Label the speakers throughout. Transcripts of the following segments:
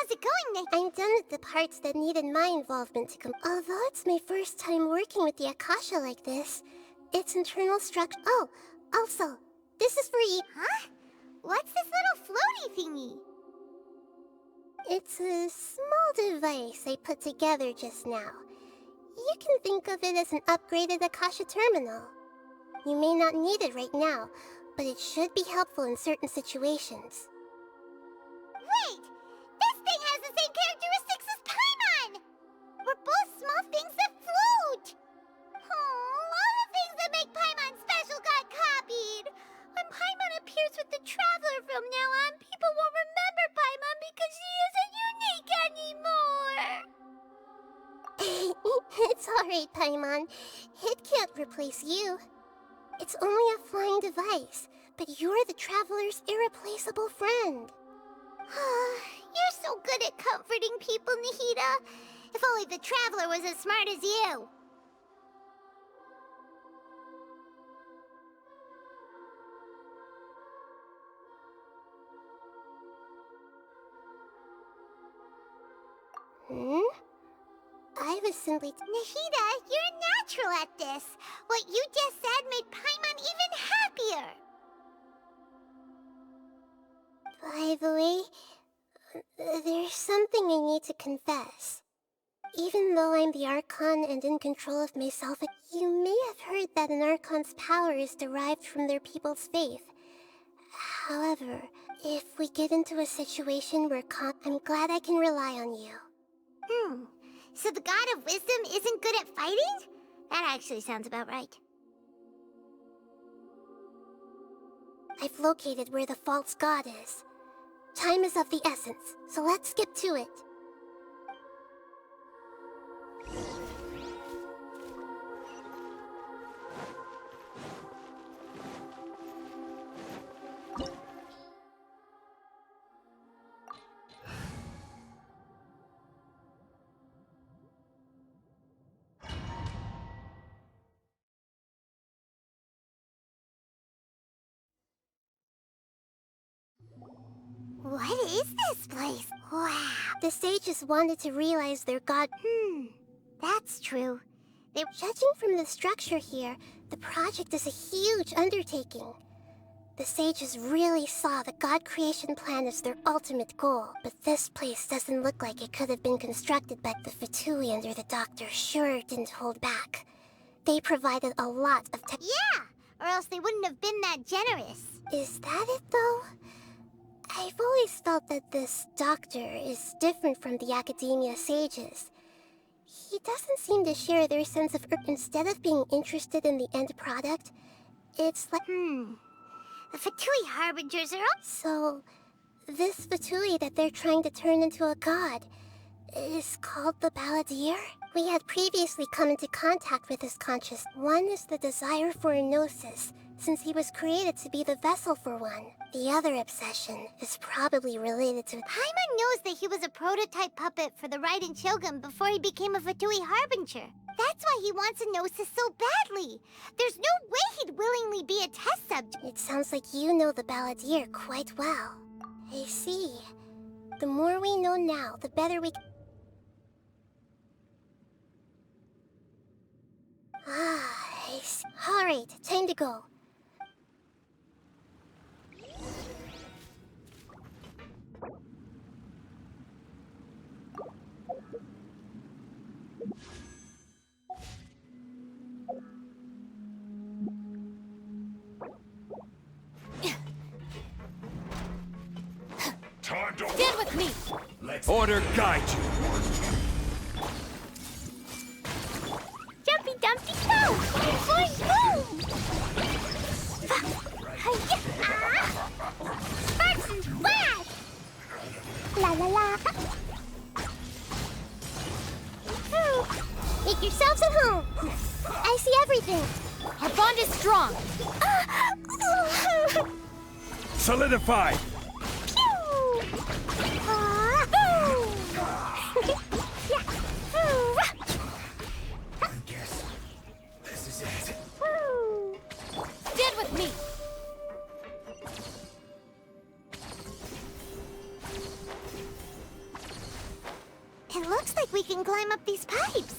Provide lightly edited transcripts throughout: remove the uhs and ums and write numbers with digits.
Speaker 1: how's it going, Nick?
Speaker 2: I'm done with the parts that needed my involvement to come. Although it's my first time working with the Akasha like this, its internal structure. Oh, also, this is for you.
Speaker 1: Huh? What's this little floaty thingy?
Speaker 2: It's a small device I put together just now. You can think of it as an upgraded Akasha terminal. You may not need it right now, but it should be helpful in certain situations.
Speaker 1: Wait! This thing has the same characteristics as Paimon! We're both small things that float! Oh, all the things that make Paimon special got copied! When Paimon appears with the Traveler from now on, people won't remember Paimon because she isn't unique anymore!
Speaker 2: It's alright, Paimon. It can't replace you. It's only a flying device, but you're the Traveler's irreplaceable friend.
Speaker 1: You're so good at comforting people, Nahida. If only the Traveler was as smart as you.
Speaker 2: I was simply...
Speaker 1: Nahida, you're a natural at this. What you just said made Paimon even happier.
Speaker 2: By the way, there's something I need to confess. Even though I'm the Archon and in control of myself, you may have heard that an Archon's power is derived from their people's faith. However, if we get into a situation where I'm glad I can rely on you.
Speaker 1: So the God of Wisdom isn't good at fighting? That actually sounds about right.
Speaker 2: I've located where the false god is. Time is of the essence, so let's get to it.
Speaker 1: What is this place? Wow.
Speaker 2: The sages wanted to realize their god.
Speaker 1: That's true.
Speaker 2: Judging from the structure here, the project is a huge undertaking. The sages really saw the god creation plan as their ultimate goal, but this place doesn't look like it could have been constructed by the Fatui under the Doctor. Sure didn't hold back. They provided a lot of tech.
Speaker 1: Yeah, or else they wouldn't have been that generous.
Speaker 2: Is that it, though? I've always felt that this Doctor is different from the Academia sages. He doesn't seem to share their sense of instead of being interested in the end product, it's like...
Speaker 1: The Fatui Harbingers are all...
Speaker 2: So, this Fatui that they're trying to turn into a god is called the Balladeer? We had previously come into contact with his conscious. One is the desire for a gnosis, since he was created to be the vessel for one. The other obsession is probably related to...
Speaker 1: Paimon knows that he was a prototype puppet for the Raiden Shogun before he became a Fatui Harbinger. That's why he wants a gnosis so badly. There's no way he'd willingly be a test subject.
Speaker 2: It sounds like you know the Balladeer quite well. I see. The more we know now, the better we... I see. Alright, time to go.
Speaker 3: Stand with me!
Speaker 4: Order guide you!
Speaker 1: Jumpy Dumpty go! Boing boom! Sparks and splash! La la la!
Speaker 2: Make yourselves at home! I see everything!
Speaker 3: Our bond is strong!
Speaker 4: Solidified!
Speaker 5: I guess this is it.
Speaker 3: Stand with me!
Speaker 1: can climb up these pipes.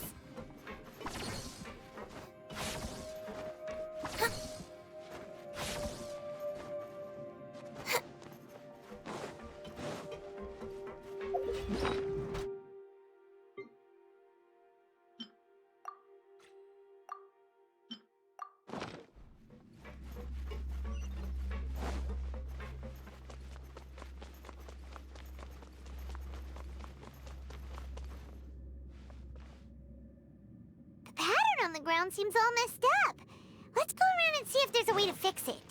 Speaker 1: The pattern on the ground seems all messed up. Let's go around and see if there's a way to fix it.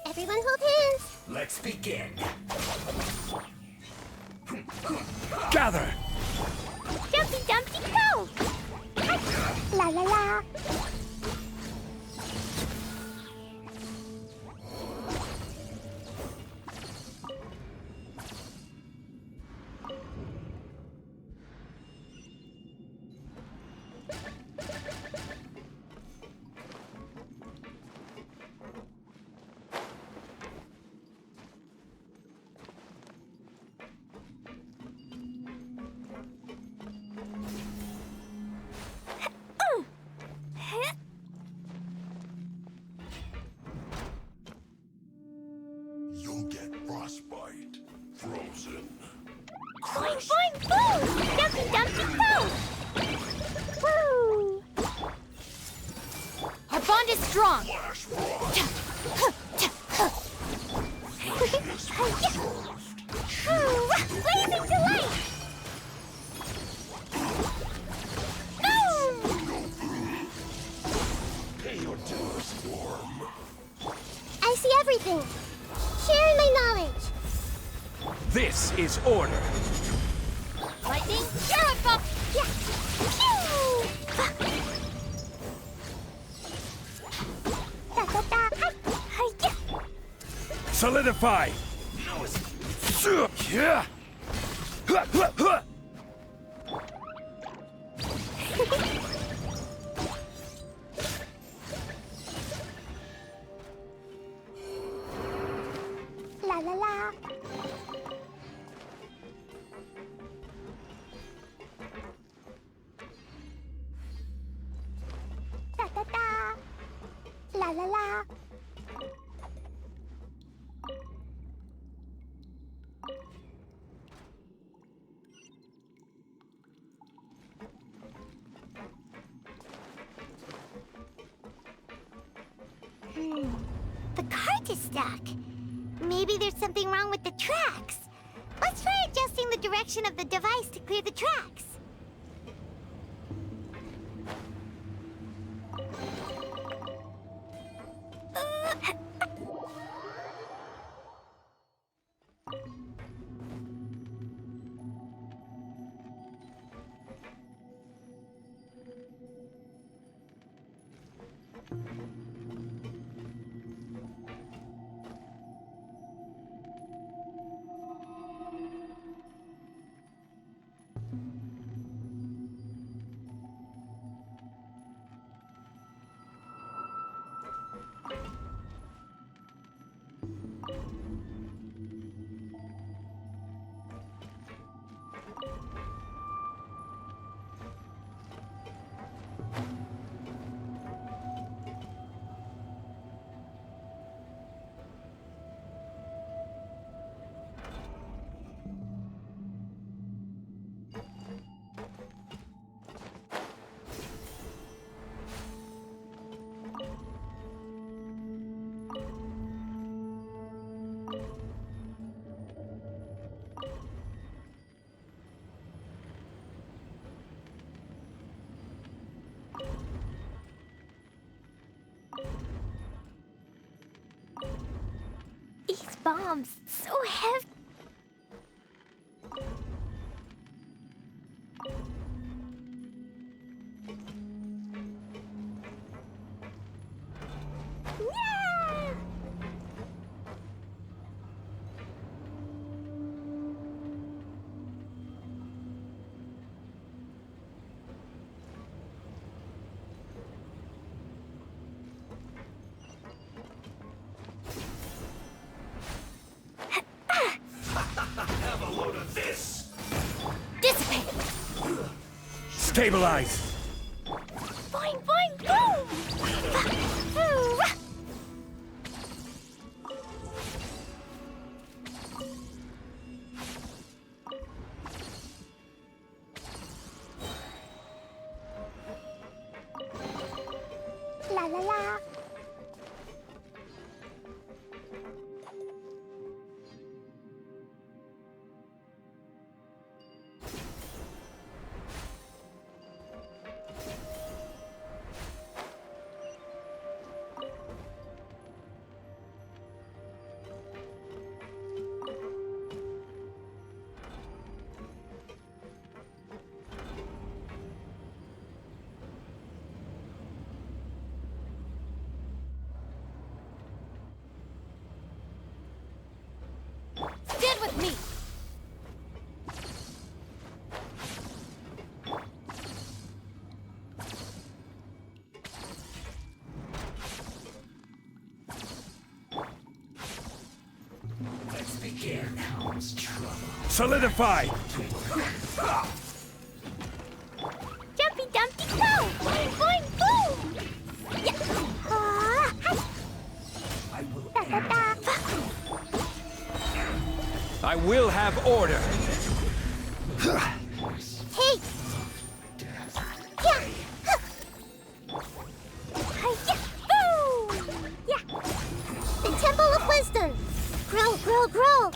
Speaker 2: Everyone hold hands.
Speaker 5: Let's begin.
Speaker 4: Gather!
Speaker 1: Jumpy Dumpty go! La la la!
Speaker 5: You'll get frostbite. Frozen.
Speaker 1: Boing boing boom! Jumpy Dumpty go! Woo!
Speaker 3: Our bond is strong.
Speaker 5: Flash frost.
Speaker 1: Blazing delight!
Speaker 5: Pay your dues, Worm.
Speaker 2: I see everything. Sharing my knowledge.
Speaker 4: This is order.
Speaker 3: Lightning, purify.
Speaker 1: Yeah! Pew! Da da da! Hi! Hi! Yeah!
Speaker 4: Solidify! Yeah.
Speaker 1: La la la! Da da da! La la la! The cart is stuck. Maybe there's something wrong with the tracks. Let's try adjusting the direction of the device to clear the tracks. bombs. So heavy. Yeah!
Speaker 5: Have a load of this!
Speaker 1: Dissipate!
Speaker 4: Stabilize!
Speaker 1: Boing, boing, boom! La la la!
Speaker 3: Stand with me!
Speaker 5: Let's begin. How's trouble?
Speaker 4: Solidify!
Speaker 1: Jumpy dumpty go! Boing boing boom! Yeah!
Speaker 5: I will
Speaker 1: Da da da!
Speaker 4: I will have order!
Speaker 1: Hey! Yeah! Hi-ya! Boom! Yeah!
Speaker 2: The Temple of Wisdom! Grow, grow, grow!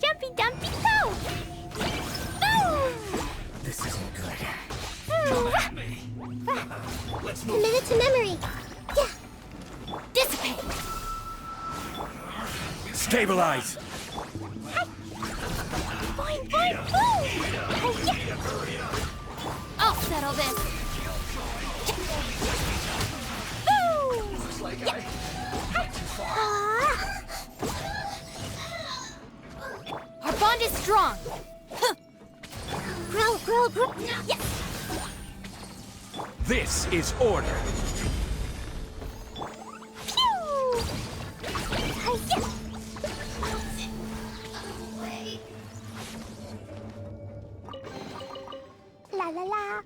Speaker 1: Jumpy dumpty go! Boom!
Speaker 5: This isn't good. Let's move.
Speaker 2: Commit it to memory! Yeah!
Speaker 1: Dissipate!
Speaker 4: Stabilize!
Speaker 1: Boing boing boom! Hi-ya!
Speaker 3: I'll settle this!
Speaker 1: Boom! Yeah! Ah!
Speaker 3: Our bond is strong!
Speaker 2: Grow, grow, grow!
Speaker 1: Yeah!
Speaker 4: This is order!
Speaker 1: Pew! Hi-ya! La la la!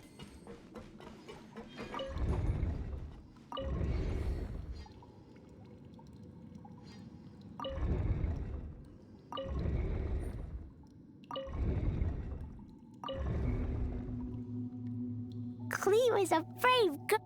Speaker 1: Clee was a brave girl.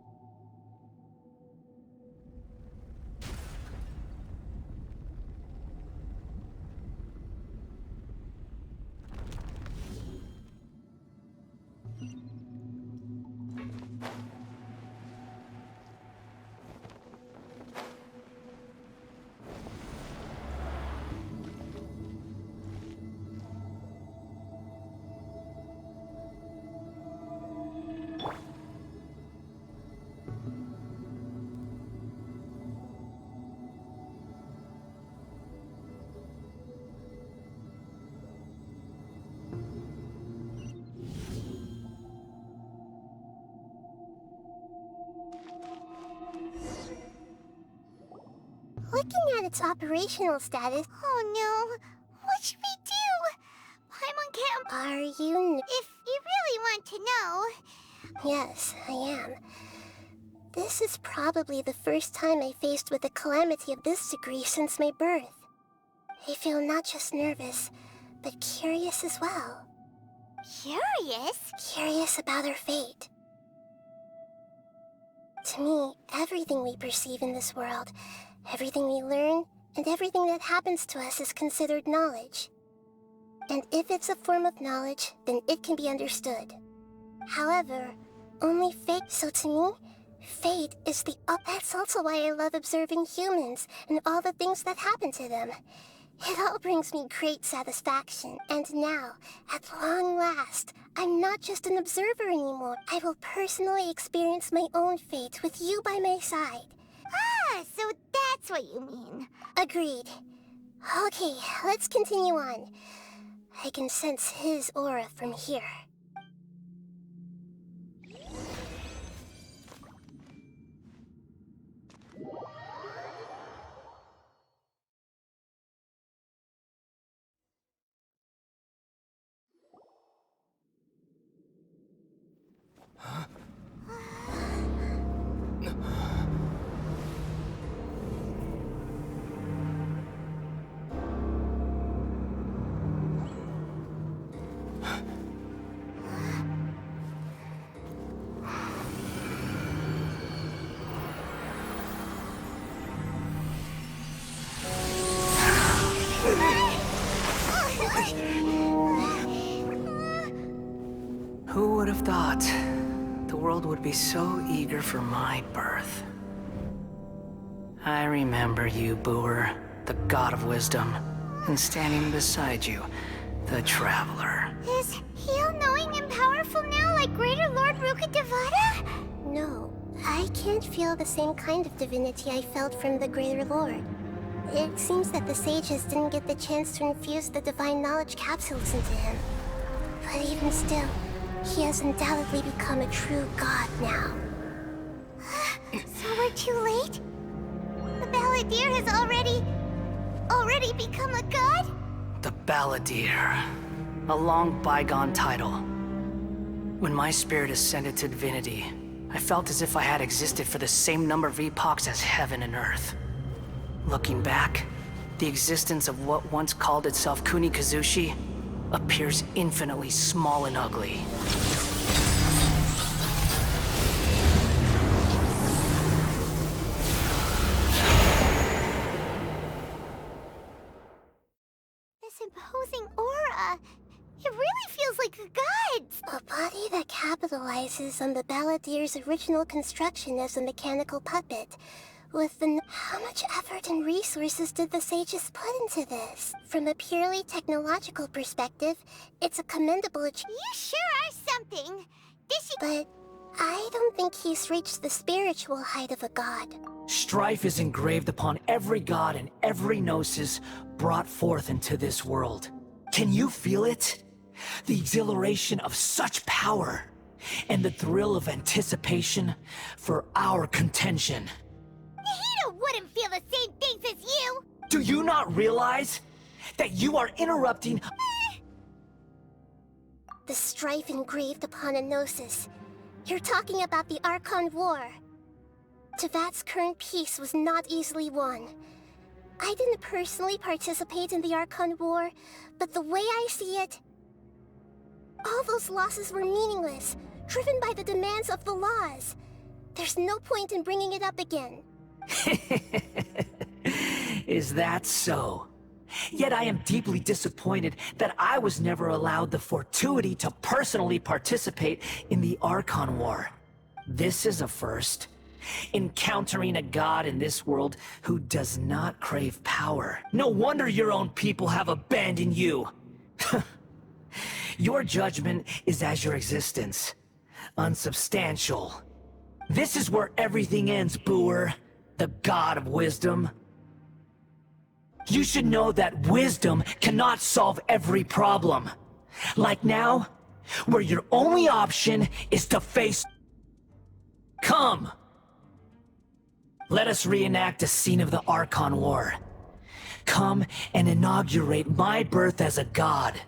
Speaker 2: Looking at its operational status,
Speaker 1: Oh no! What should we do? Paimon can't.
Speaker 2: are you...
Speaker 1: If you really want to know,
Speaker 2: Yes, I am. This is probably the first time I faced with a calamity of this degree since my birth. I feel not just nervous, but curious as well.
Speaker 1: curious.
Speaker 2: Curious about our fate. To me, everything we perceive in this world, everything we learn, and everything that happens to us is considered knowledge. And if it's a form of knowledge, then it can be understood. However, only fate. So to me, fate is the... that's also why I love observing humans and all the things that happen to them. It all brings me great satisfaction, and now, at long last, I'm not just an observer anymore. I will personally experience my own fate with you by my side.
Speaker 1: Ah, so that's what you mean.
Speaker 2: Agreed. Okay, let's continue on. I can sense his aura from here.
Speaker 6: Who would have thought the world would be so eager for my birth? I remember you, Booer, the god of wisdom, and standing beside you, the traveler.
Speaker 1: Is he all-knowing and powerful now like Greater Lord Rukkhadevata?
Speaker 2: No, I can't feel the same kind of divinity I felt from the Greater Lord. It seems that the sages didn't get the chance to infuse the divine knowledge capsules into him. But even still, he has undoubtedly become a true god now.
Speaker 1: So we're too late? The Balladeer has already become a god?
Speaker 6: The Balladeer. A long bygone title. When my spirit ascended to Divinity, I felt as if I had existed for the same number of epochs as heaven and earth. Looking back, the existence of what once called itself Kunikazushi appears infinitely small and ugly.
Speaker 1: This imposing aura. It really feels like the gods.
Speaker 2: A body that capitalizes on the Balladeer's original construction as a mechanical puppet. How much effort and resources did the sages put into this? From a purely technological perspective, it's a commendable achievement.
Speaker 1: You sure are something.
Speaker 2: But I don't think he's reached the spiritual height of a god.
Speaker 6: Strife is engraved upon every god and every gnosis brought forth into this world. Can you feel it? The exhilaration of such power, and the thrill of anticipation for our contention.
Speaker 1: Hito wouldn't feel the same things as you.
Speaker 6: Do you not realize that you are interrupting
Speaker 2: The strife engraved upon a gnosis. You're talking about the Archon War. Tevat's current peace was not easily won. I didn't personally participate in the Archon War, but the way I see it, all those losses were meaningless, driven by the demands of the laws. There's no point in bringing it up again.
Speaker 6: Is that so? Yet I am deeply disappointed that I was never allowed the fortuity to personally participate in the Archon War. This is a first. Encountering a god in this world who does not crave power. No wonder your own people have abandoned you. Your judgment is as your existence. Unsubstantial. This is where everything ends, Booer. The god of wisdom. You should know that wisdom cannot solve every problem. Like now, where your only option is to face... Come! Let us reenact a scene of the Archon War. Come and inaugurate my birth as a god.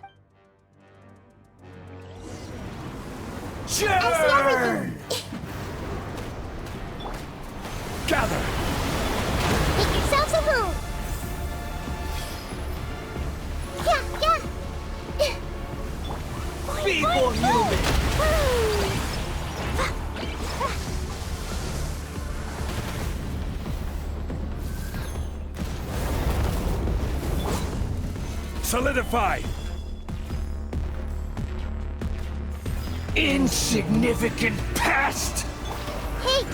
Speaker 6: Churn!
Speaker 4: Gather!
Speaker 2: Make yourselves at home! Yeah!
Speaker 6: Feeble human!
Speaker 4: Solidify!
Speaker 6: Insignificant pest!
Speaker 2: Hey!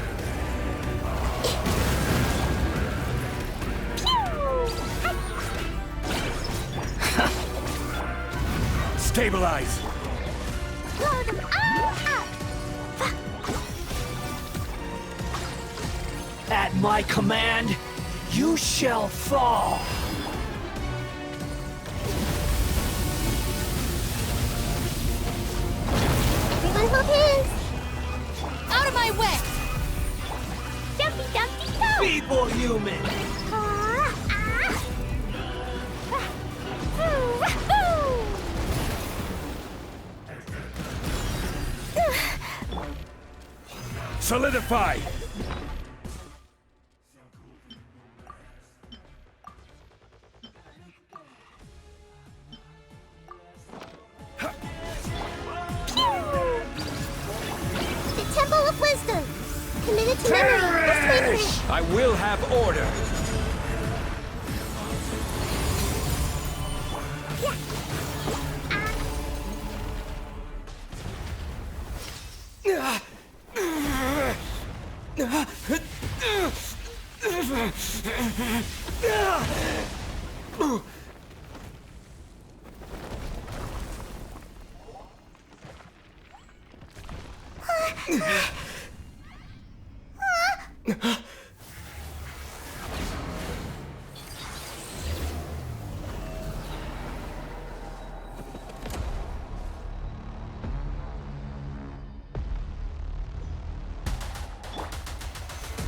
Speaker 4: Stabilize!
Speaker 1: Blow them all up!
Speaker 6: At my command, you shall fall!
Speaker 2: Everyone hold hands!
Speaker 3: Out of my way!
Speaker 1: Dumpty dumpty go!
Speaker 6: Feeble human!
Speaker 4: Solidify!
Speaker 2: The Temple of Wisdom! Committed to memory! This way.
Speaker 4: I will have order!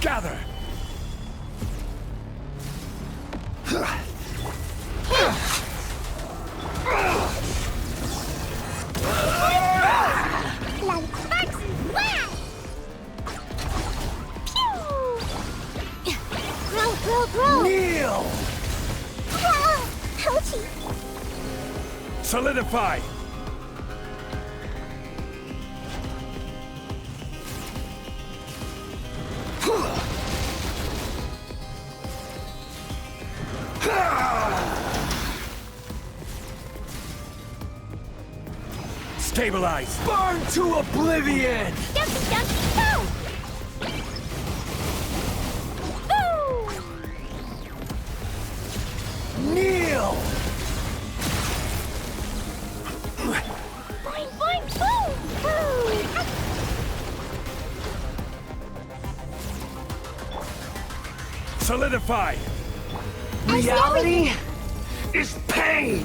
Speaker 4: Gather!
Speaker 1: Like sparks and flash! Pew!
Speaker 2: Grow!
Speaker 6: Kneel!
Speaker 2: Ah, ouchie!
Speaker 4: Solidify! Stabilize!
Speaker 6: Burn to oblivion!
Speaker 1: Dumpty dumpty go! Boo!
Speaker 6: Kneel!
Speaker 1: Boing boing boom! Boo!
Speaker 4: Solidify!
Speaker 6: Reality is pain!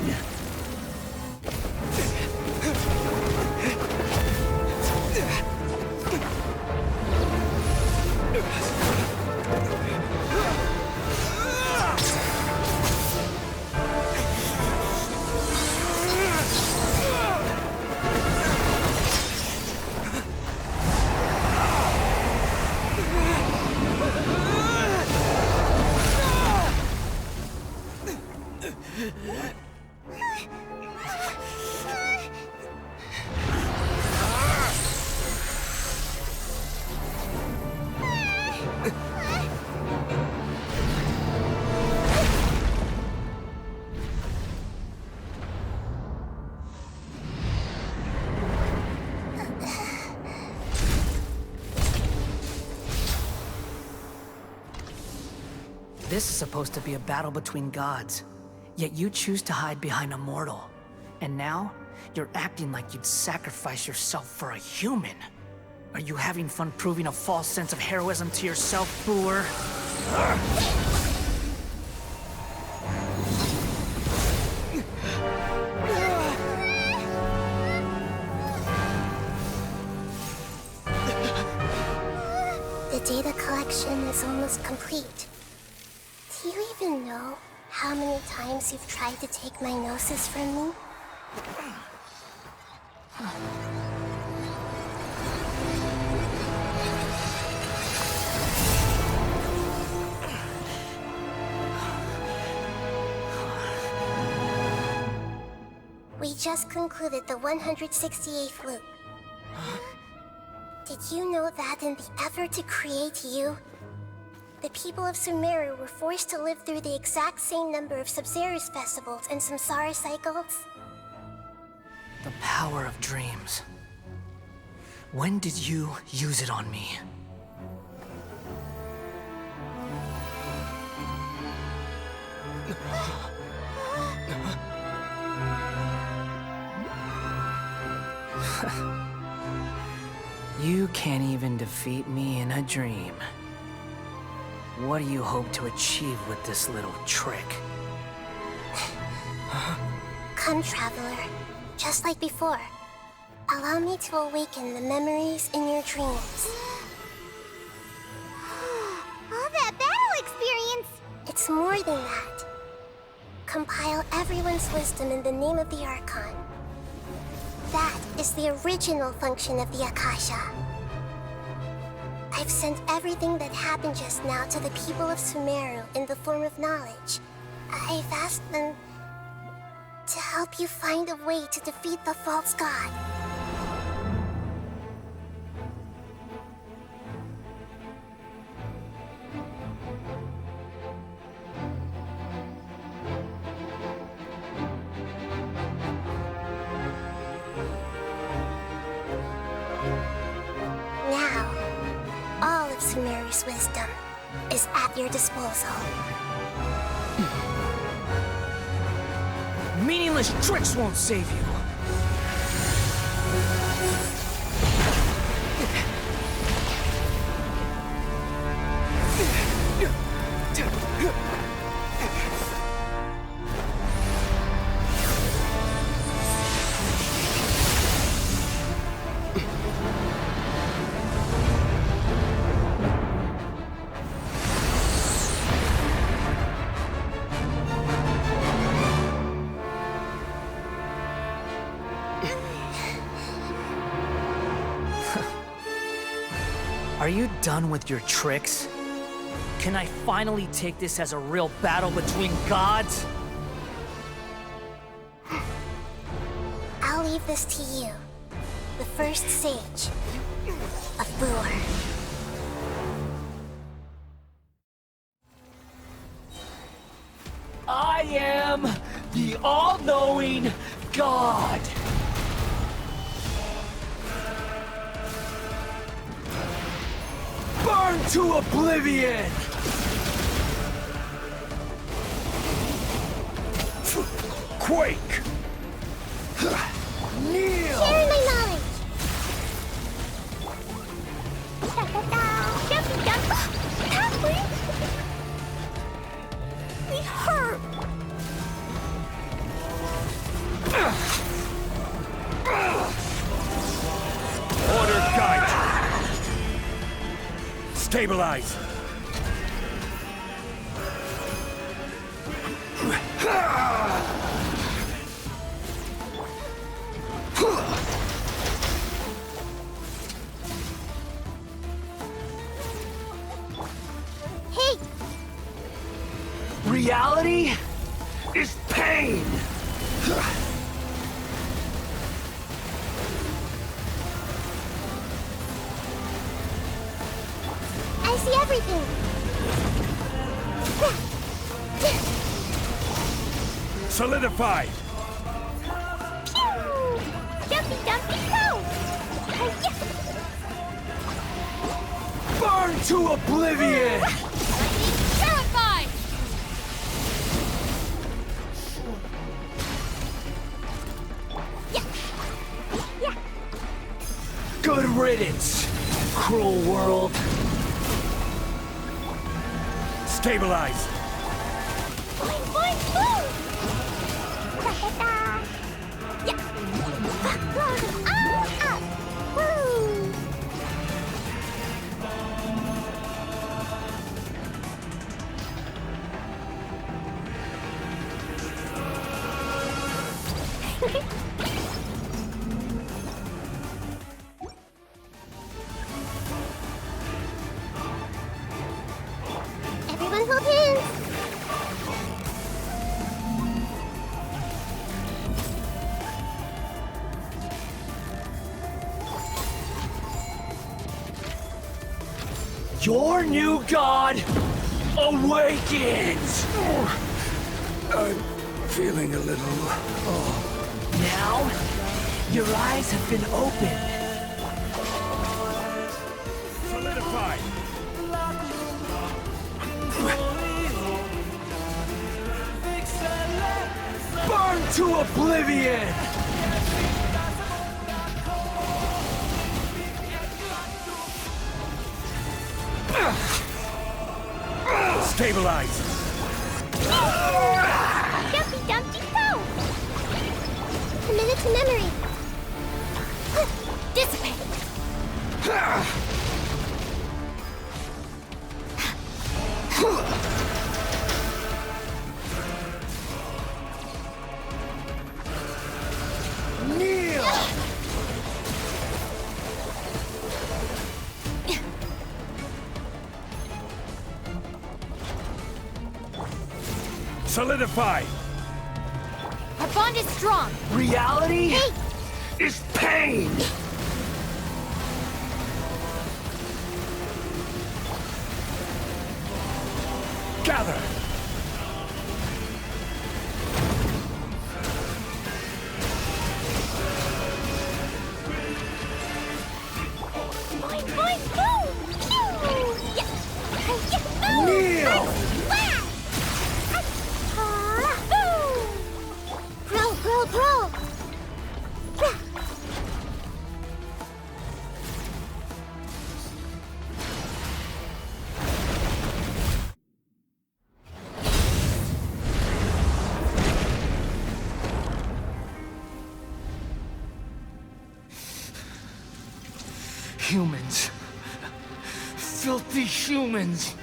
Speaker 6: This is supposed to be a battle between gods, yet you choose to hide behind a mortal. And now, you're acting like you'd sacrifice yourself for a human. Are you having fun proving a false sense of heroism to yourself, Boor?
Speaker 2: The data collection is almost complete. Do you even know how many times you've tried to take my gnosis from me? We just concluded the 168th loop. Did you know that in the effort to create you, the people of Sumeru were forced to live through the exact same number of Sub-Zerus festivals and Samsara cycles?
Speaker 6: The power of dreams. When did you use it on me? You can't even defeat me in a dream. What do you hope to achieve with this little trick?
Speaker 2: Come, Traveler. Just like before. Allow me to awaken the memories in your dreams.
Speaker 1: All that battle experience!
Speaker 2: It's more than that. Compile everyone's wisdom in the name of the Archon. That is the original function of the Akasha. I've sent everything that happened just now to the people of Sumeru in the form of knowledge. I've asked them to help you find a way to defeat the false god. Now, all of Sumeru's wisdom is at your disposal.
Speaker 6: Meaningless tricks won't save you. Are you done with your tricks? Can I finally take this as a real battle between gods?
Speaker 2: I'll leave this to you, the first sage of Boor.
Speaker 6: I am the all-knowing God! Burn to oblivion!
Speaker 4: Quake!
Speaker 6: Kneel!
Speaker 2: Share my knowledge!
Speaker 1: Jumpy jump! Halfway! We hurt!
Speaker 4: Order guide! Stabilize!
Speaker 1: Hey!
Speaker 6: Reality is pain!
Speaker 2: I see everything!
Speaker 4: Solidify!
Speaker 1: Pew! Jumpy jumpy go!
Speaker 6: Burn to oblivion!
Speaker 3: Terrified!
Speaker 6: Good riddance, cruel world.
Speaker 4: Stabilize!
Speaker 1: Boing boing boom! Ta-ta-ta! Yeah! Ah! Woo!
Speaker 2: Everyone hold hands!
Speaker 6: Your new god awakens!
Speaker 4: I'm feeling a little...
Speaker 6: Now, your eyes have been opened.
Speaker 4: Solidify!
Speaker 6: Burn to oblivion!
Speaker 4: Stabilize!
Speaker 1: Dumpy Dumpty Go!
Speaker 2: Commit to memory.
Speaker 3: Dissipate!
Speaker 6: Kneel!
Speaker 4: Solidify!
Speaker 3: Our bond is strong!
Speaker 6: Reality is pain!
Speaker 4: Gather!
Speaker 1: Boing, boing, boom! Pew! Yeah! Yeah! Boom!
Speaker 6: Kneel!
Speaker 1: Wah! Boom!
Speaker 2: Grow, grow, grow.
Speaker 6: Humans. Filthy humans.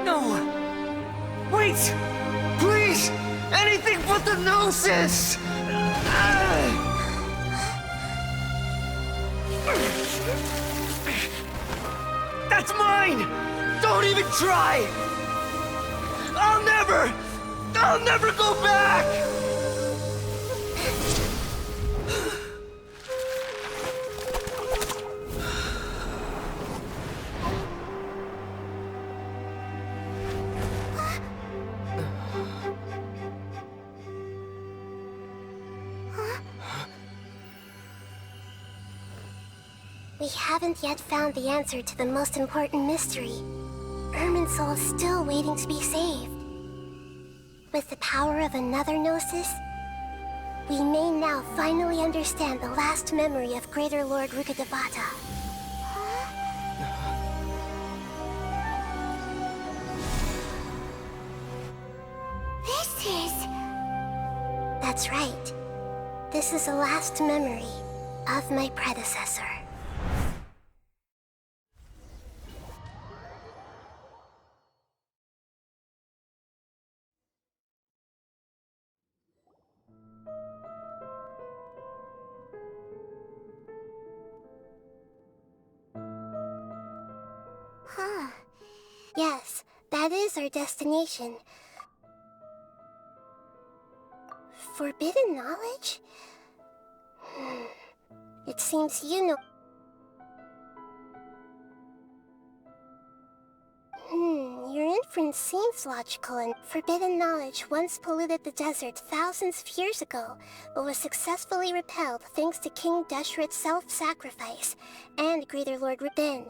Speaker 6: No! Wait! Please! Anything but the Gnosis! That's mine! Don't even try! I'll never go back!
Speaker 2: We haven't yet found the answer to the most important mystery. Irminsul is still waiting to be saved. With the power of another Gnosis, we may now finally understand the last memory of Greater Lord Rukkhadevata.
Speaker 1: This is...
Speaker 2: That's right. This is the last memory of my predecessor.
Speaker 1: Huh.
Speaker 2: Yes, that is our destination. Forbidden knowledge? It seems you know... Your inference seems logical, and forbidden knowledge once polluted the desert thousands of years ago, but was successfully repelled thanks to King Deshret's self-sacrifice and Greater Lord Rubin.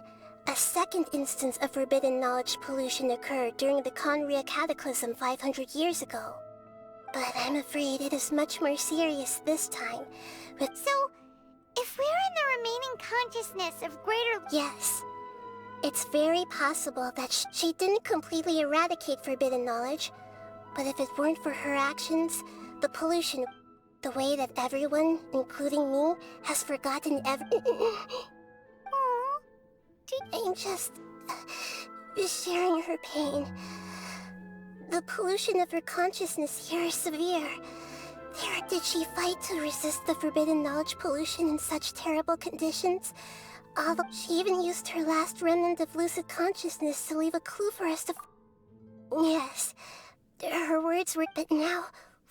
Speaker 2: A second instance of forbidden knowledge pollution occurred during the Conria Cataclysm 500 years ago. But I'm afraid it is much more serious this time, with...
Speaker 1: So, if we're in the remaining consciousness of Greater...
Speaker 2: Yes. It's very possible that she didn't completely eradicate forbidden knowledge, but if it weren't for her actions, the pollution, the way that everyone, including me, has forgotten I'm just sharing her pain. The pollution of her consciousness here is severe. Did she fight to resist the forbidden knowledge pollution in such terrible conditions? Although she even used her last remnant of lucid consciousness to leave a clue for us to... Yes, her words were... But now,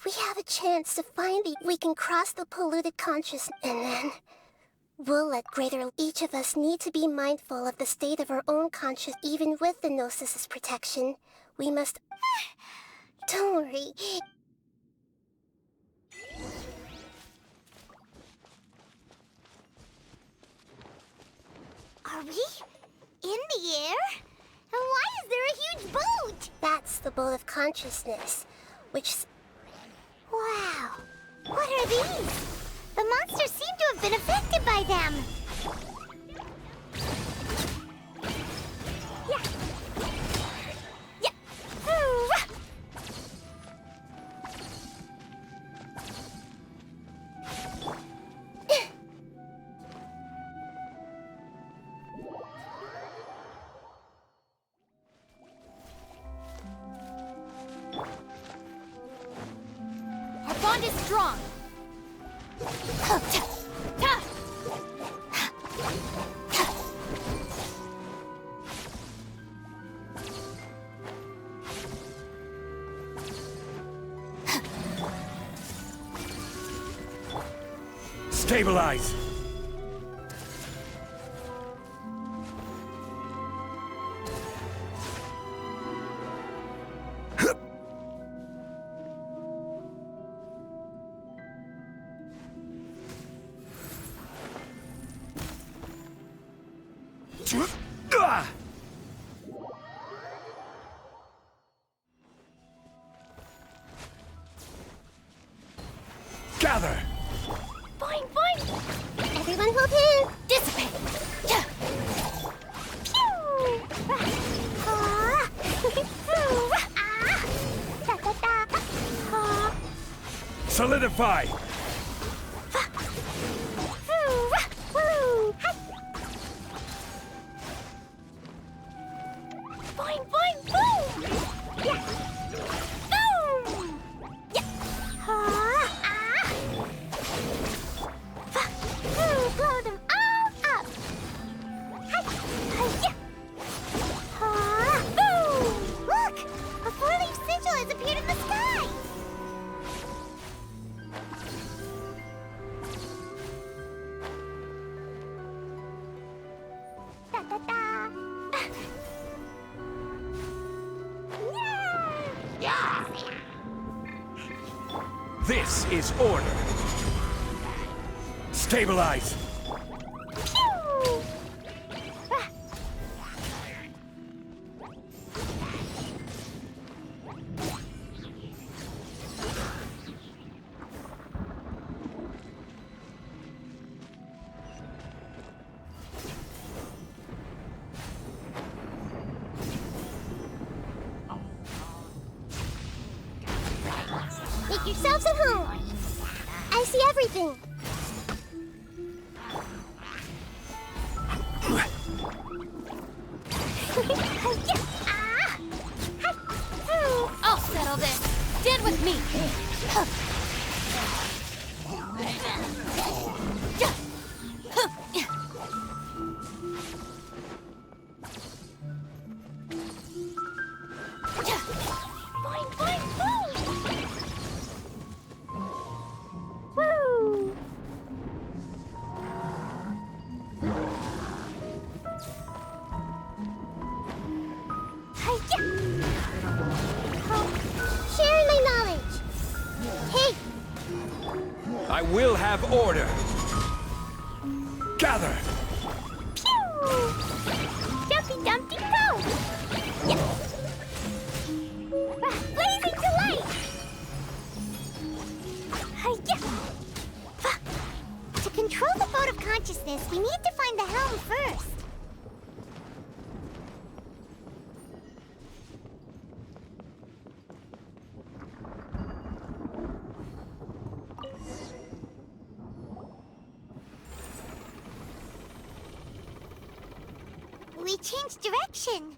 Speaker 2: we have a chance to find we can cross the polluted consciousness, and then... We'll let greater. Each of us need to be mindful of the state of our own conscious. Even with the Gnosis' protection, we must. Don't worry.
Speaker 1: Are we in the air? And why is there a huge boat?
Speaker 2: That's the boat of consciousness, which.
Speaker 1: Wow. What are these? The monsters seem to have been affected by them. Yeah. Yeah. Ooh.
Speaker 3: Our bond is strong.
Speaker 4: Stabilize! Gather!
Speaker 3: Boing, boing!
Speaker 2: Everyone hold hands!
Speaker 3: Dissipate!
Speaker 1: Pew! Ah! Ah! Da da da! Ah!
Speaker 4: Solidify!
Speaker 1: Woo!
Speaker 3: Boing, boing, boom!
Speaker 1: Yeah! Boom! Yeah! Ah! Ah! Blow them all up! Hi-ya! Ah! Boom! Look! A four-leaf sigil has appeared in the sky! Da-da-da! Yeah!
Speaker 4: This is order! Stabilize!
Speaker 1: Pew! Ah!
Speaker 2: Make yourselves at home! I see everything!
Speaker 1: Ah! Hi!
Speaker 3: I'll settle this. Stand with me.
Speaker 1: Boing, boing, boing! Woo! Hi-ya!
Speaker 2: Sharing my knowledge! Hey!
Speaker 4: I will have order! Gather!
Speaker 1: Pew! Jumpy Dumpty go! Yeah! Blazing to light! Hi-ya! To control the boat of consciousness, we need to find the helm first. We changed direction.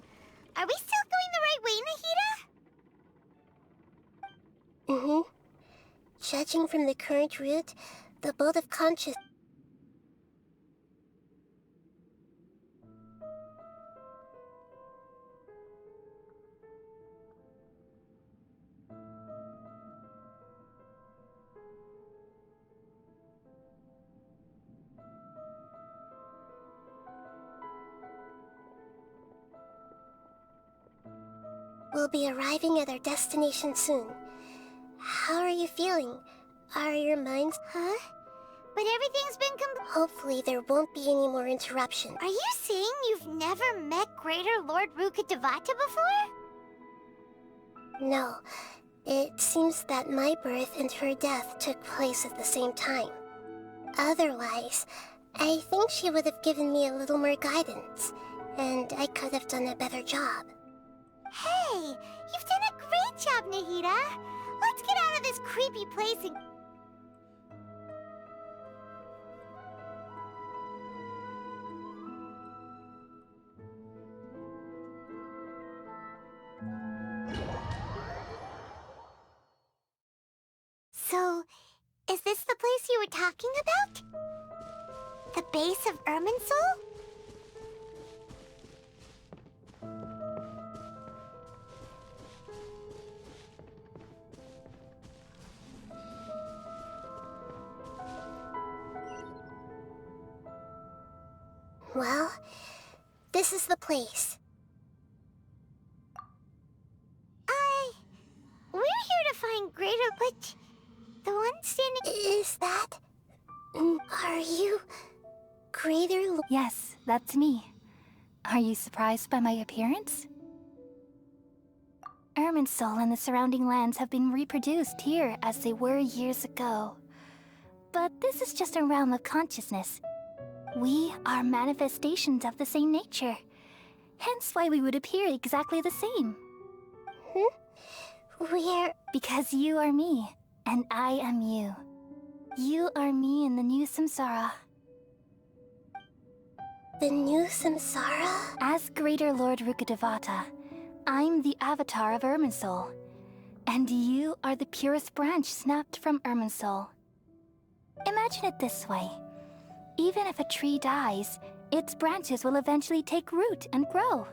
Speaker 1: Are we still going the right way, Nahida?
Speaker 2: Mm-hmm. Judging from the current route, the boat of conscious. We'll be arriving at our destination soon. How are you feeling? Are your minds...
Speaker 1: Huh? But everything's been
Speaker 2: Hopefully there won't be any more interruption.
Speaker 1: Are you saying you've never met Greater Lord Rukkhadevata before?
Speaker 2: No. It seems that my birth and her death took place at the same time. Otherwise, I think she would have given me a little more guidance, and I could have done a better job.
Speaker 1: Hey, you've done a great job, Nahida. Let's get out of this creepy place and... So, is this the place you were talking about? The base of Irminsul?
Speaker 2: Well, this is the place.
Speaker 1: We're here to find Greater, but the one standing...
Speaker 2: Is that... Are you... Greater
Speaker 3: Yes, that's me. Are you surprised by my appearance? Irminsul and the surrounding lands have been reproduced here as they were years ago. But this is just a realm of consciousness. We are manifestations of the same nature. Hence why we would appear exactly the same.
Speaker 2: We're...
Speaker 3: Because you are me, and I am you. You are me in the new samsara.
Speaker 2: The new samsara?
Speaker 3: As Greater Lord Rukkhadevata, I'm the avatar of Irminsul. And you are the purest branch snapped from Irminsul. Imagine it this way. Even if a tree dies, its branches will eventually take root and grow,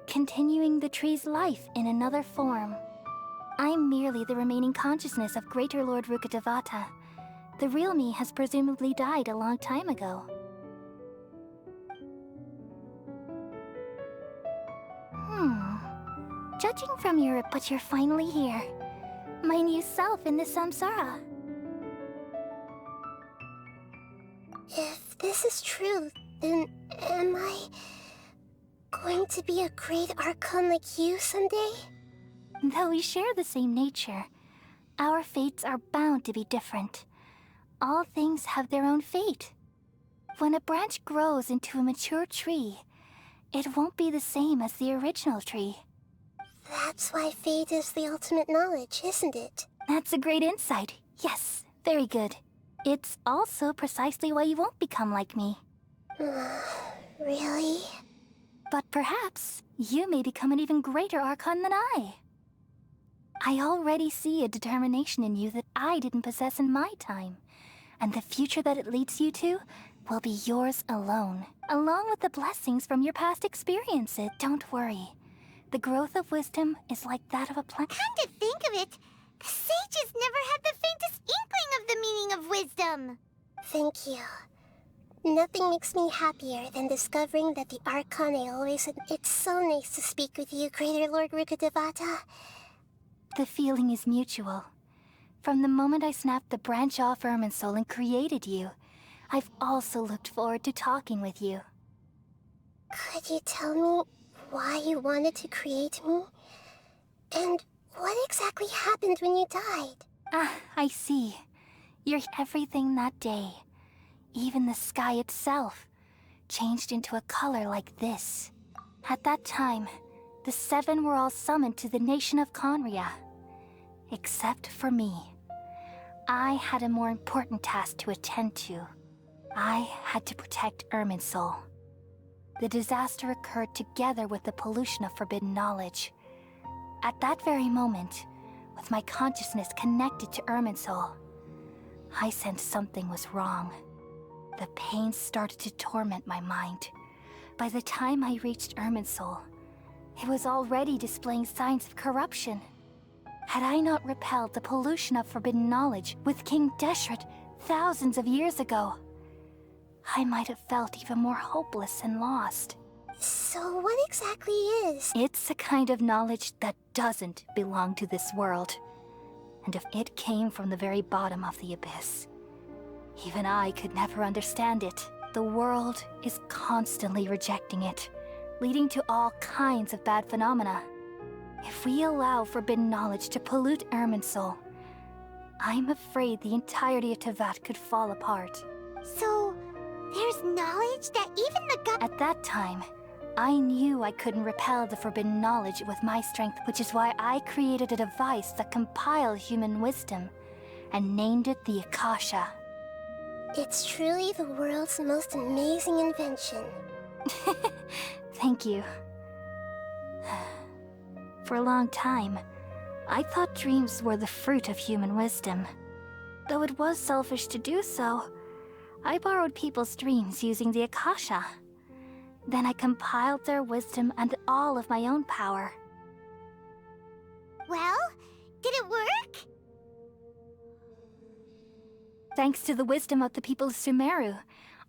Speaker 3: continuing the tree's life in another form. I'm merely the remaining consciousness of Greater Lord Rukkhadevata. The real me has presumably died a long time ago. Judging from but you're finally here. My new self in the samsara.
Speaker 2: If this is true, then am I... going to be a great Archon like you someday?
Speaker 3: Though we share the same nature, our fates are bound to be different. All things have their own fate. When a branch grows into a mature tree, it won't be the same as the original tree.
Speaker 2: That's why fate is the ultimate knowledge, isn't it?
Speaker 3: That's a great insight. Yes, very good. It's also precisely why you won't become like me.
Speaker 2: Really?
Speaker 3: But perhaps you may become an even greater Archon than I. I already see a determination in you that I didn't possess in my time. And the future that it leads you to will be yours alone, along with the blessings from your past experiences. Don't worry. The growth of wisdom is like that of a plant.
Speaker 1: Come to think of it, the sages never had the faintest inkling of the meaning of wisdom.
Speaker 2: Thank you. Nothing makes me happier than discovering that the Archon I always had... It's so nice to speak with you, Greater Lord Rukkhadevata.
Speaker 3: The feeling is mutual. From the moment I snapped the branch off Irminsul and created you, I've also looked forward to talking with you.
Speaker 2: Could you tell me why you wanted to create me? And what exactly happened when you died?
Speaker 3: Ah, I see. You're everything that day. Even the sky itself changed into a color like this. At that time, the seven were all summoned to the nation of Conria. Except for me. I had a more important task to attend to. I had to protect Irminsul. The disaster occurred together with the pollution of forbidden knowledge. At that very moment, with my consciousness connected to Irminsul, I sensed something was wrong. The pain started to torment my mind. By the time I reached Irminsul, it was already displaying signs of corruption. Had I not repelled the pollution of forbidden knowledge with King Deshret thousands of years ago, I might have felt even more hopeless and lost.
Speaker 2: So what exactly is?
Speaker 3: It's a kind of knowledge that doesn't belong to this world. And if it came from the very bottom of the abyss, even I could never understand it. The world is constantly rejecting it, leading to all kinds of bad phenomena. If we allow forbidden knowledge to pollute Irminsul, I'm afraid the entirety of Teyvat could fall apart.
Speaker 1: So, there's knowledge that even the god—
Speaker 3: At that time, I knew I couldn't repel the forbidden knowledge with my strength, which is why I created a device that compiled human wisdom and named it the Akasha.
Speaker 2: It's truly the world's most amazing invention.
Speaker 3: Thank you. For a long time, I thought dreams were the fruit of human wisdom. Though it was selfish to do so, I borrowed people's dreams using the Akasha. Then I compiled their wisdom and all of my own power.
Speaker 1: Well, did it work?
Speaker 3: Thanks to the wisdom of the people of Sumeru,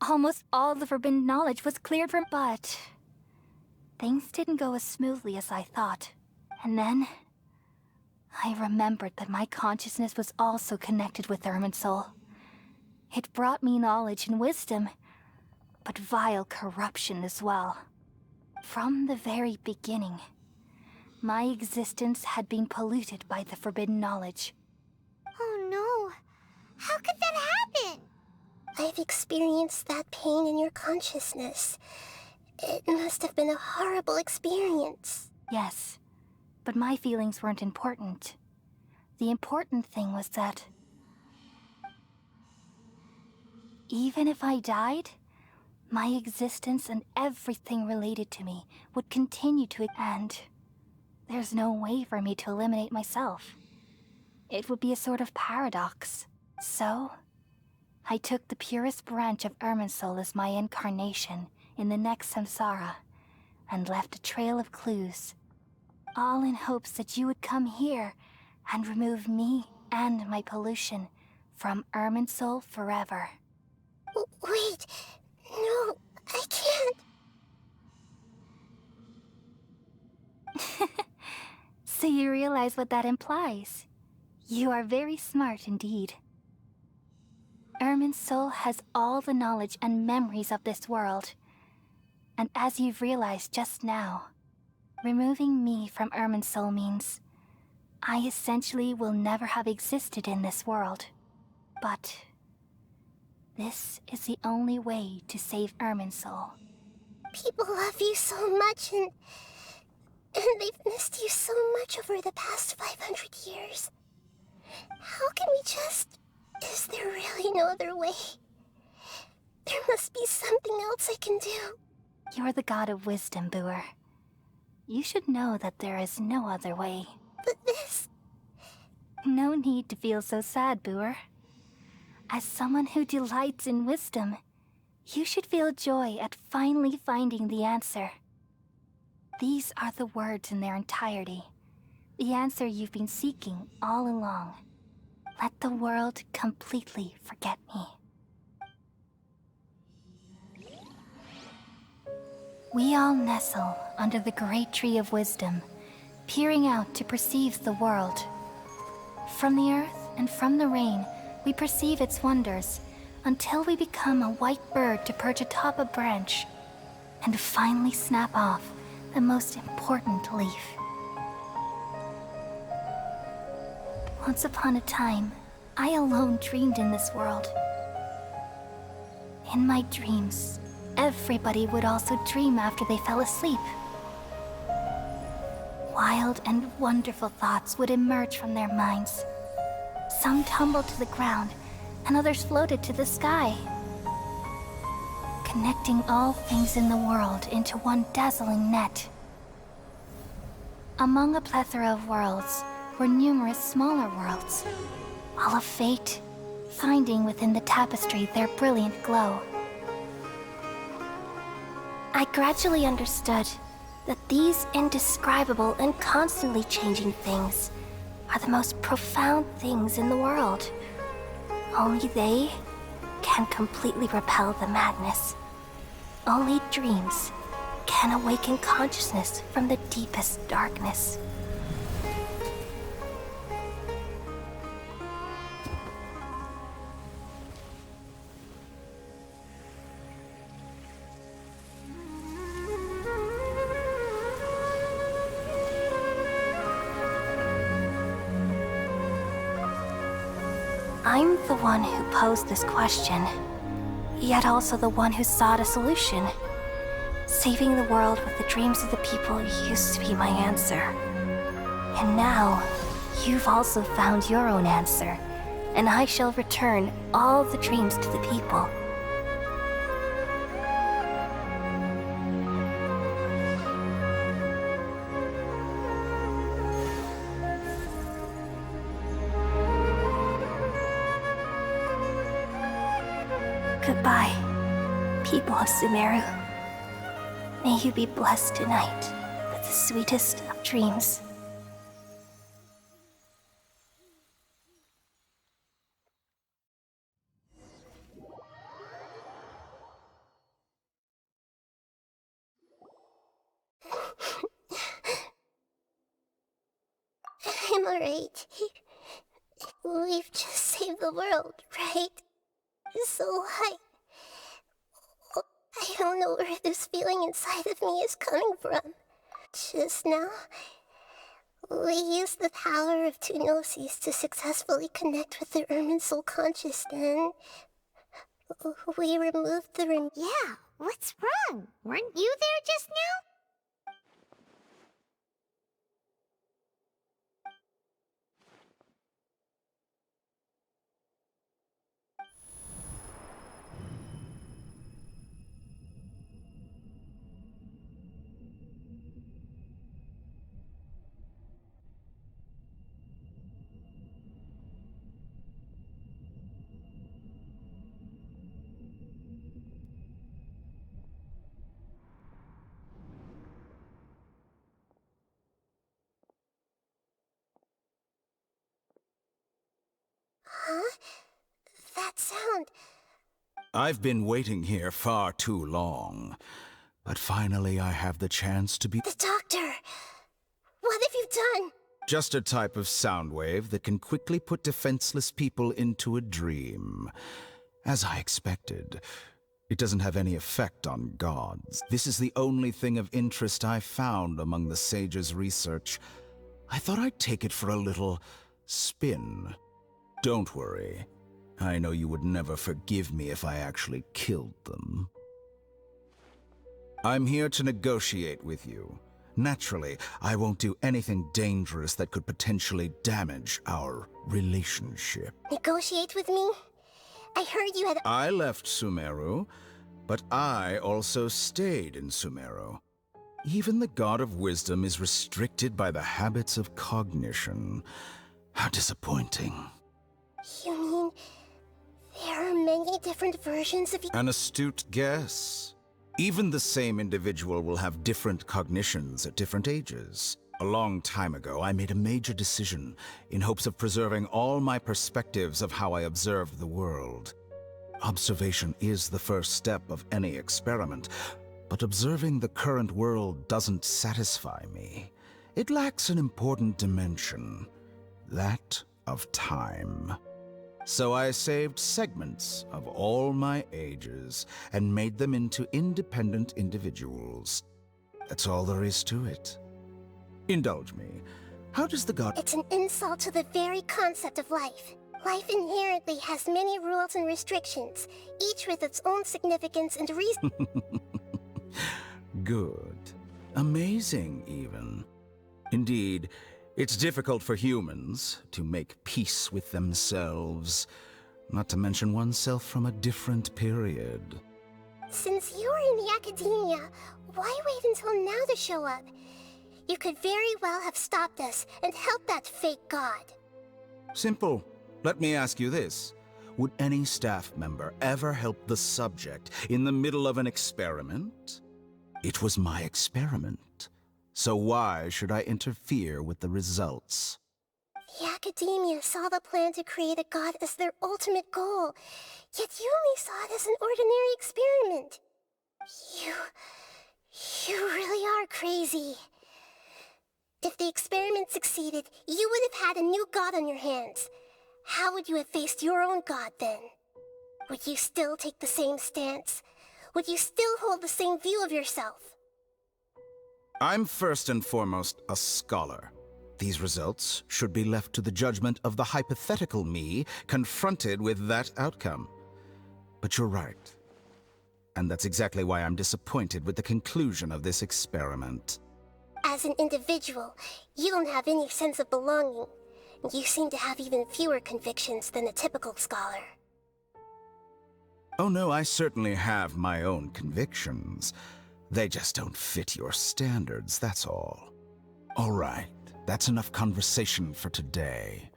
Speaker 3: almost all the forbidden knowledge was cleared from— But things didn't go as smoothly as I thought. And then I remembered that my consciousness was also connected with Irminsul. It brought me knowledge and wisdom, but vile corruption as well. From the very beginning, my existence had been polluted by the forbidden knowledge.
Speaker 1: Oh no. How could that happen?
Speaker 2: I've experienced that pain in your consciousness. It must have been a horrible experience.
Speaker 3: Yes, but my feelings weren't important. The important thing was that even if I died, my existence and everything related to me would continue to end. There's no way for me to eliminate myself. It would be a sort of paradox. So, I took the purest branch of Irminsul as my incarnation in the next samsara, and left a trail of clues, all in hopes that you would come here and remove me and my pollution from Irminsul forever.
Speaker 2: Wait, no, I can't.
Speaker 3: So you realize what that implies? You are very smart indeed. Irminsul has all the knowledge and memories of this world. And as you've realized just now, removing me from Irminsul means I essentially will never have existed in this world. But this is the only way to save Irminsul.
Speaker 2: People love you so much, and they've missed you so much over the past 500 years. How can we just... Is there really no other way? There must be something else I can do.
Speaker 3: You're the god of wisdom, Booer. You should know that there is no other way.
Speaker 2: But this...
Speaker 3: No need to feel so sad, Booer. As someone who delights in wisdom, you should feel joy at finally finding the answer. These are the words in their entirety. The answer you've been seeking all along. Let the world completely forget me. We all nestle under the great tree of wisdom, peering out to perceive the world. From the earth and from the rain, we perceive its wonders, until we become a white bird to perch atop a branch, and finally snap off the most important leaf. Once upon a time, I alone dreamed in this world. In my dreams, everybody would also dream after they fell asleep. Wild and wonderful thoughts would emerge from their minds. Some tumbled to the ground, and others floated to the sky, connecting all things in the world into one dazzling net. Among a plethora of worlds were numerous smaller worlds, all of fate, finding within the tapestry their brilliant glow. I gradually understood that these indescribable and constantly changing things are the most profound things in the world. Only they can completely repel the madness. Only dreams can awaken consciousness from the deepest darkness. I'm the one who posed this question, yet also the one who sought a solution. Saving the world with the dreams of the people used to be my answer. And now, you've also found your own answer, and I shall return all the dreams to the people. Goodbye, people of Sumeru. May you be blessed tonight with the sweetest of dreams.
Speaker 2: I'm alright. We've just saved the world, right? So I don't know where this feeling inside of me is coming from. Just now, we used the power of two gnosis to successfully connect with the Ermin soul conscious, and we removed the
Speaker 1: Yeah, what's wrong? Weren't you there just now?
Speaker 2: Huh? That sound.
Speaker 4: I've been waiting here far too long. But finally I have the chance to be—
Speaker 2: The doctor! What have you done?
Speaker 4: just a type of sound wave that can quickly put defenseless people into a dream. As I expected, it doesn't have any effect on gods. This is the only thing of interest I found among the sage's research. I thought I'd take it for a little spin. Don't worry. I know you would never forgive me if I actually killed them. I'm here to negotiate with you. Naturally, I won't do anything dangerous that could potentially damage our relationship.
Speaker 2: Negotiate with me? I heard you had—
Speaker 4: I left Sumeru, but I also stayed in Sumeru. Even the God of Wisdom is restricted by the habits of cognition. How disappointing.
Speaker 2: You mean there are many different versions of you?
Speaker 4: An astute guess. Even the same individual will have different cognitions at different ages. A long time ago, I made a major decision in hopes of preserving all my perspectives of how I observed the world. Observation is the first step of any experiment, but observing the current world doesn't satisfy me. It lacks an important dimension, that of time. So I saved segments of all my ages and made them into independent individuals. That's all there is to it. Indulge me. How does the god—
Speaker 2: It's an insult to the very concept of life. Life inherently has many rules and restrictions, each with its own significance and reason.
Speaker 4: Good. Amazing, even. Indeed, it's difficult for humans to make peace with themselves, not to mention oneself from a different period.
Speaker 2: Since you were in the academia, why wait until now to show up? You could very well have stopped us and helped that fake god.
Speaker 4: Simple. Let me ask you this. Would any staff member ever help the subject in the middle of an experiment? It was my experiment. So why should I interfere with the results?
Speaker 2: The academia saw the plan to create a god as their ultimate goal, yet you only saw it as an ordinary experiment. You really are crazy. If the experiment succeeded, you would have had a new god on your hands. How would you have faced your own god then? Would you still take the same stance? Would you still hold the same view of yourself?
Speaker 4: I'm first and foremost a scholar. These results should be left to the judgment of the hypothetical me confronted with that outcome. But you're right. And that's exactly why I'm disappointed with the conclusion of this experiment.
Speaker 2: As an individual, you don't have any sense of belonging. You seem to have even fewer convictions than a typical scholar.
Speaker 4: Oh no, I certainly have my own convictions. They just don't fit your standards, that's all. All right, that's enough conversation for today.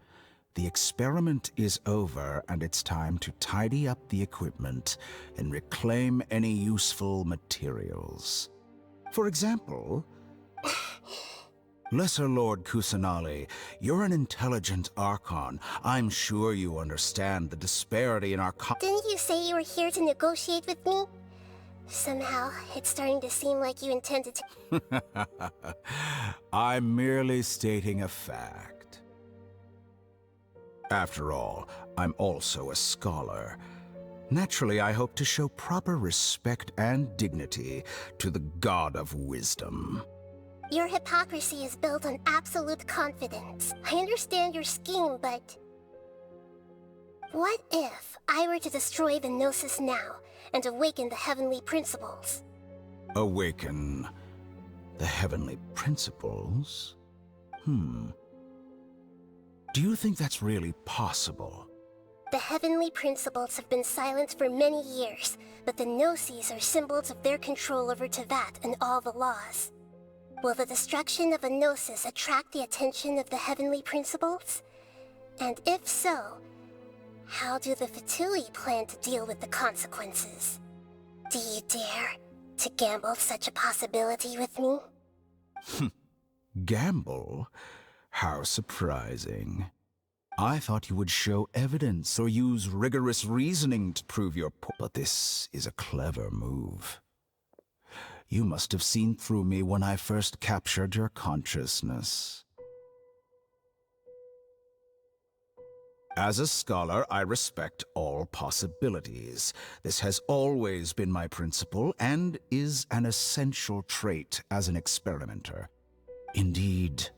Speaker 4: The experiment is over, and it's time to tidy up the equipment and reclaim any useful materials. For example, Lesser Lord Kusanali, you're an intelligent Archon. I'm sure you understand the disparity in our
Speaker 2: Didn't you say you were here to negotiate with me? Somehow, it's starting to seem like you intended to...
Speaker 4: I'm merely stating a fact. After all, I'm also a scholar. Naturally, I hope to show proper respect and dignity to the God of Wisdom.
Speaker 2: Your hypocrisy is built on absolute confidence. I understand your scheme, but... What if I were to destroy the Gnosis now and awaken the heavenly principles?
Speaker 4: Awaken the heavenly principles? Do you think that's really possible?
Speaker 2: The heavenly principles have been silent for many years, but the Gnosis are symbols of their control over Teyvat and all the laws. Will the destruction of a Gnosis attract the attention of the heavenly principles? And if so, how do the Fatui plan to deal with the consequences? Do you dare to gamble such a possibility with me?
Speaker 4: Gamble? How surprising. I thought you would show evidence or use rigorous reasoning to prove your point. But this is a clever move. You must have seen through me when I first captured your consciousness. As a scholar, I respect all possibilities. This has always been my principle and is an essential trait as an experimenter. Indeed,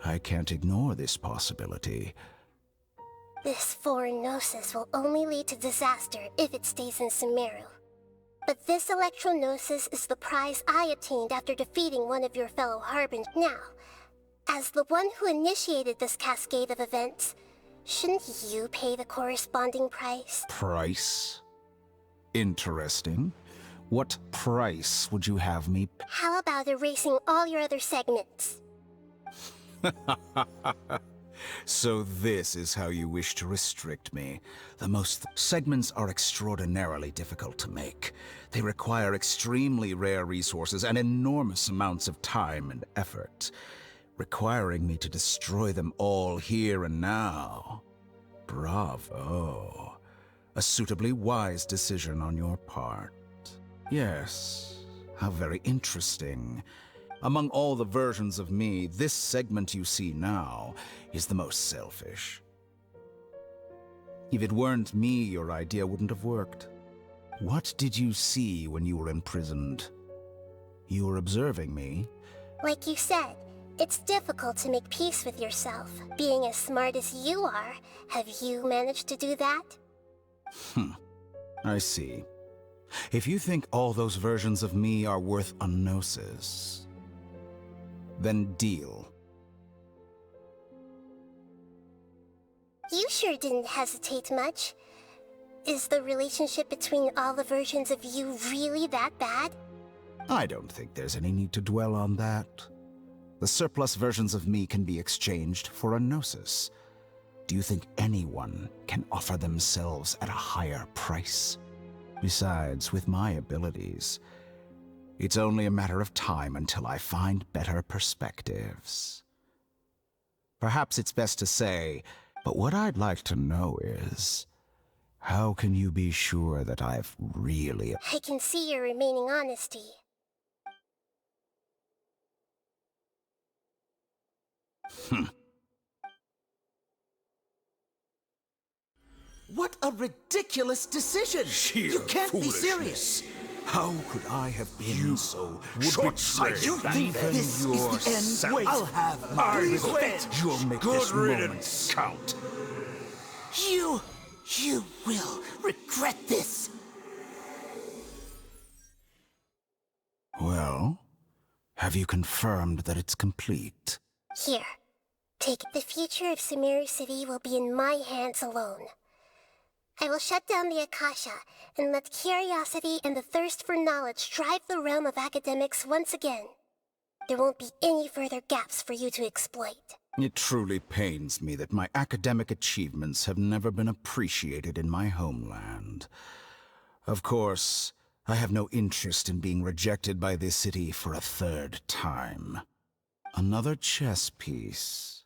Speaker 4: I can't ignore this possibility.
Speaker 2: This foreign Gnosis will only lead to disaster if it stays in Sumeru. But this Electro-Gnosis is the prize I obtained after defeating one of your fellow Harbingers. Now, as the one who initiated this cascade of events, shouldn't you pay the corresponding price?
Speaker 4: Price? Interesting. What price would you have me pay?
Speaker 2: How about erasing all your other segments?
Speaker 4: So this is how you wish to restrict me. The most segments are extraordinarily difficult to make. They require extremely rare resources and enormous amounts of time and effort, requiring me to destroy them all here and now. Bravo. A suitably wise decision on your part. Yes, how very interesting. Among all the versions of me, this segment you see now is the most selfish. If it weren't me, your idea wouldn't have worked. What did you see when you were imprisoned? You were observing me.
Speaker 2: Like you said, it's difficult to make peace with yourself. Being as smart as you are, have you managed to do that?
Speaker 4: I see. If you think all those versions of me are worth a gnosis, then deal.
Speaker 2: You sure didn't hesitate much. Is the relationship between all the versions of you really that bad?
Speaker 4: I don't think there's any need to dwell on that. The surplus versions of me can be exchanged for a gnosis. Do you think anyone can offer themselves at a higher price? Besides, with my abilities, it's only a matter of time until I find better perspectives. Perhaps it's best to say, but what I'd like to know is, how can you be sure that I've really...
Speaker 2: I can see your remaining honesty.
Speaker 7: What a ridiculous decision!
Speaker 4: Sheer
Speaker 7: You can't be
Speaker 4: foolishness.
Speaker 7: serious!
Speaker 4: How could I have been so short-sighted?
Speaker 7: You think this is the end? Wait, I'll have my revenge!
Speaker 4: You'll make this moment count.
Speaker 7: You will regret this!
Speaker 4: Well, have you confirmed that it's complete?
Speaker 2: Here. Take it. The future of Sumeru City will be in my hands alone. I will shut down the Akasha and let curiosity and the thirst for knowledge drive the realm of academics once again. There won't be any further gaps for you to exploit.
Speaker 4: It truly pains me that my academic achievements have never been appreciated in my homeland. Of course, I have no interest in being rejected by this city for a third time. Another chess piece.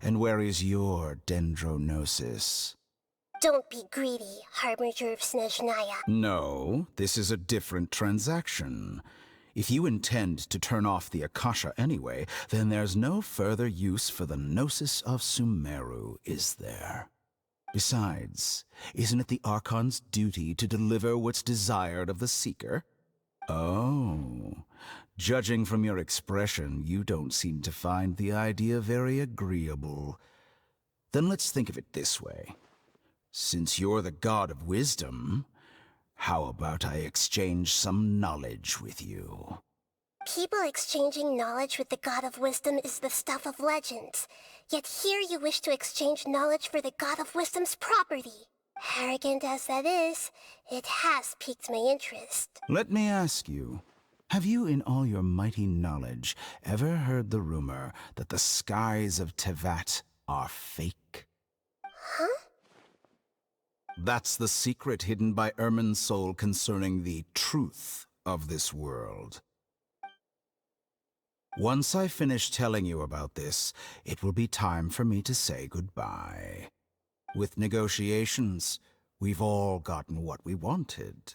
Speaker 4: And where is your dendronosis?
Speaker 2: Don't be greedy, Harbinger of Snezhnaya.
Speaker 4: No, this is a different transaction. If you intend to turn off the Akasha anyway, then there's no further use for the Gnosis of Sumeru, is there? Besides, isn't it the Archon's duty to deliver what's desired of the Seeker? Oh, judging from your expression, you don't seem to find the idea very agreeable. Then let's think of it this way. Since you're the god of wisdom, how about I exchange some knowledge with you?
Speaker 2: People exchanging knowledge with the god of wisdom is the stuff of legends. Yet here you wish to exchange knowledge for the god of wisdom's property. Arrogant as that is, it has piqued my interest.
Speaker 4: Let me ask you, have you in all your mighty knowledge ever heard the rumor that the skies of Tevat are fake?
Speaker 2: Huh?
Speaker 4: That's the secret hidden by Ermin's soul concerning the truth of this world. Once I finish telling you about this, it will be time for me to say goodbye. With negotiations, we've all gotten what we wanted.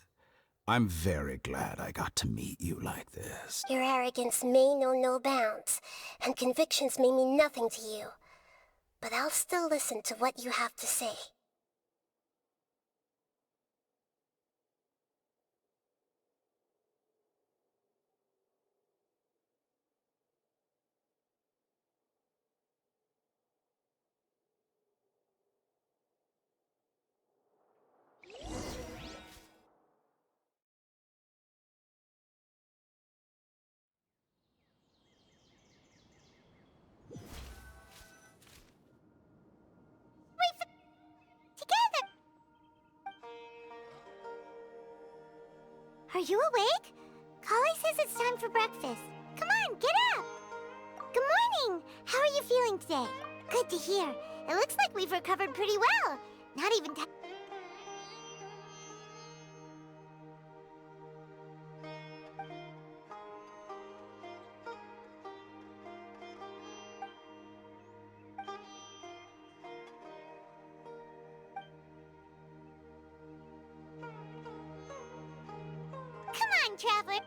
Speaker 4: I'm very glad I got to meet you like this.
Speaker 2: Your arrogance may know no bounds, and convictions may mean nothing to you. But I'll still listen to what you have to say.
Speaker 1: Together! Are you awake? Kali says it's time for breakfast. Come on, get up! Good morning! How are you feeling today? Good to hear. It looks like we've recovered pretty well. Not even Come on, Traveler.